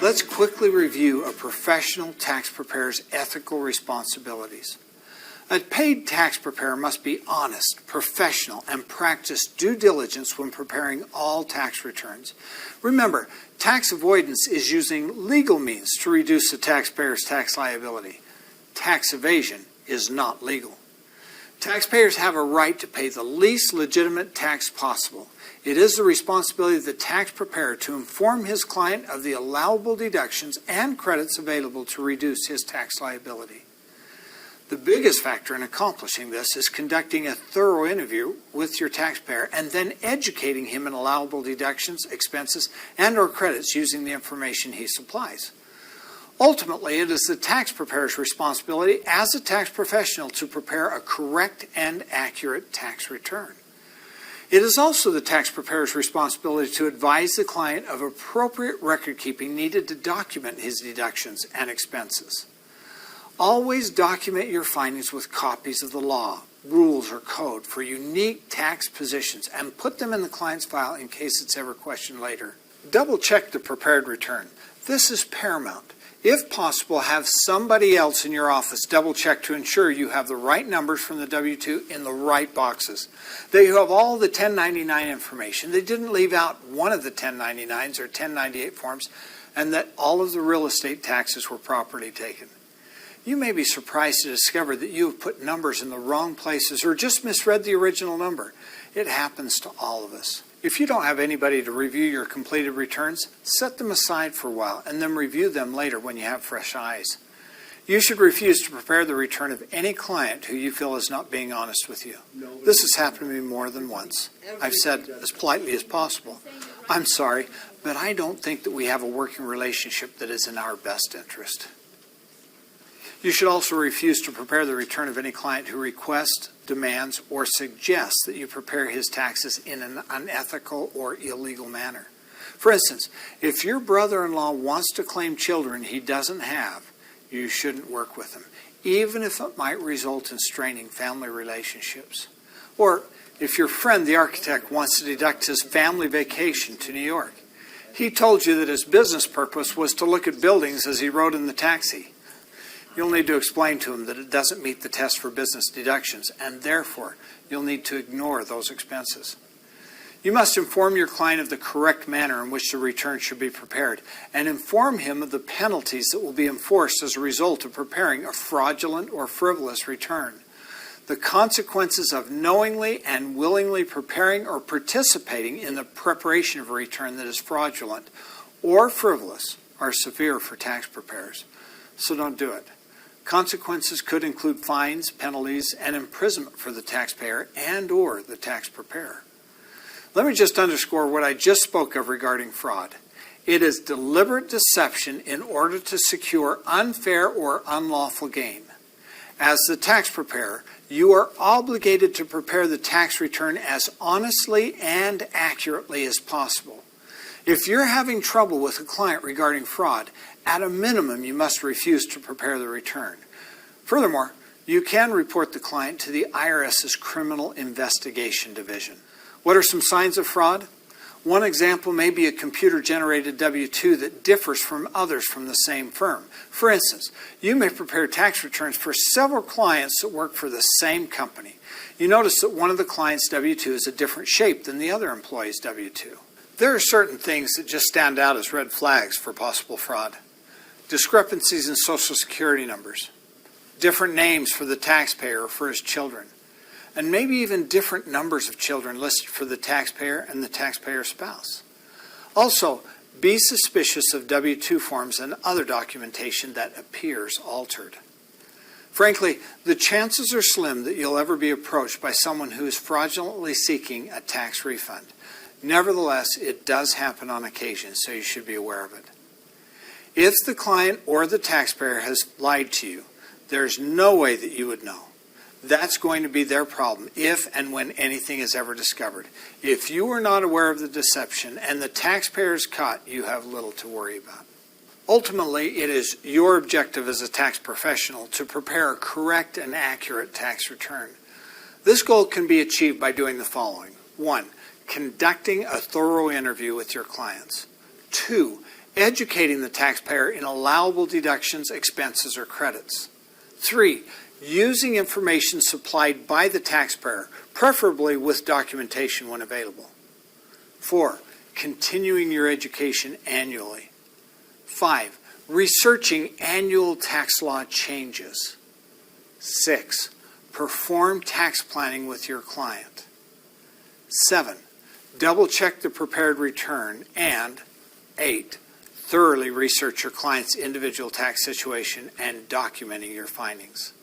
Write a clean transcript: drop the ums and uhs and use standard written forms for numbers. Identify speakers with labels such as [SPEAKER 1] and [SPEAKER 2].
[SPEAKER 1] Let's quickly review a professional tax preparer's ethical responsibilities. A paid tax preparer must be honest, professional, and practice due diligence when preparing all tax returns. Remember, tax avoidance is using legal means to reduce the taxpayer's tax liability. Tax evasion is not legal. Taxpayers have a right to pay the least legitimate tax possible. It is the responsibility of the tax preparer to inform his client of the allowable deductions and credits available to reduce his tax liability. The biggest factor in accomplishing this is conducting a thorough interview with your taxpayer and then educating him in allowable deductions, expenses, and/or credits using the information he supplies. Ultimately, it is the tax preparer's responsibility as a tax professional to prepare a correct and accurate tax return. It is also the tax preparer's responsibility to advise the client of appropriate record keeping needed to document his deductions and expenses. Always document your findings with copies of the law, rules, or code for unique tax positions and put them in the client's file in case it's ever questioned later. Double check the prepared return. This is paramount. If possible, have somebody else in your office double check to ensure you have the right numbers from the W-2 in the right boxes, that you have all the 1099 information, they didn't leave out one of the 1099s or 1098 forms, and that all of the real estate taxes were properly taken. You may be surprised to discover that you have put numbers in the wrong places or just misread the original number. It happens to all of us. If you don't have anybody to review your completed returns, set them aside for a while and then review them later when you have fresh eyes. You should refuse to prepare the return of any client who you feel is not being honest with you. This has happened to me more than once. I've said as politely as possible, "I'm sorry, but I don't think that we have a working relationship that is in our best interest." You should also refuse to prepare the return of any client who requests, demands, or suggests that you prepare his taxes in an unethical or illegal manner. For instance, if your brother-in-law wants to claim children he doesn't have, you shouldn't work with him, even if it might result in straining family relationships. Or if your friend, the architect, wants to deduct his family vacation to New York, he told you that his business purpose was to look at buildings as he rode in the taxi. You'll need to explain to him that it doesn't meet the test for business deductions, and therefore you'll need to ignore those expenses. You must inform your client of the correct manner in which the return should be prepared, and inform him of the penalties that will be enforced as a result of preparing a fraudulent or frivolous return. The consequences of knowingly and willingly preparing or participating in the preparation of a return that is fraudulent or frivolous are severe for tax preparers, so don't do it. Consequences could include fines, penalties, and imprisonment for the taxpayer and/or the tax preparer. Let me just underscore what I just spoke of regarding fraud. It is deliberate deception in order to secure unfair or unlawful gain. As the tax preparer, you are obligated to prepare the tax return as honestly and accurately as possible. If you're having trouble with a client regarding fraud, at a minimum, you must refuse to prepare the return. Furthermore, you can report the client to the IRS's Criminal Investigation Division. What are some signs of fraud? One example may be a computer-generated W-2 that differs from others from the same firm. For instance, you may prepare tax returns for several clients that work for the same company. You notice that one of the client's W-2 is a different shape than the other employee's W-2. There are certain things that just stand out as red flags for possible fraud. Discrepancies in Social Security numbers, different names for the taxpayer or for his children, and maybe even different numbers of children listed for the taxpayer and the taxpayer's spouse. Also, be suspicious of W-2 forms and other documentation that appears altered. Frankly, the chances are slim that you'll ever be approached by someone who is fraudulently seeking a tax refund. Nevertheless, it does happen on occasion, so you should be aware of it. If the client or the taxpayer has lied to you, there's no way that you would know. That's going to be their problem if and when anything is ever discovered. If you are not aware of the deception and the taxpayer is caught, you have little to worry about. Ultimately, it is your objective as a tax professional to prepare a correct and accurate tax return. This goal can be achieved by doing the following. 1. Conducting a thorough interview with your clients. 2. educating the taxpayer in allowable deductions, expenses, or credits. 3, using information supplied by the taxpayer, preferably with documentation when available. 4, continuing your education annually. 5, researching annual tax law changes. 6, perform tax planning with your client. 7, double-check the prepared return. And 8, thoroughly research your client's individual tax situation and documenting your findings.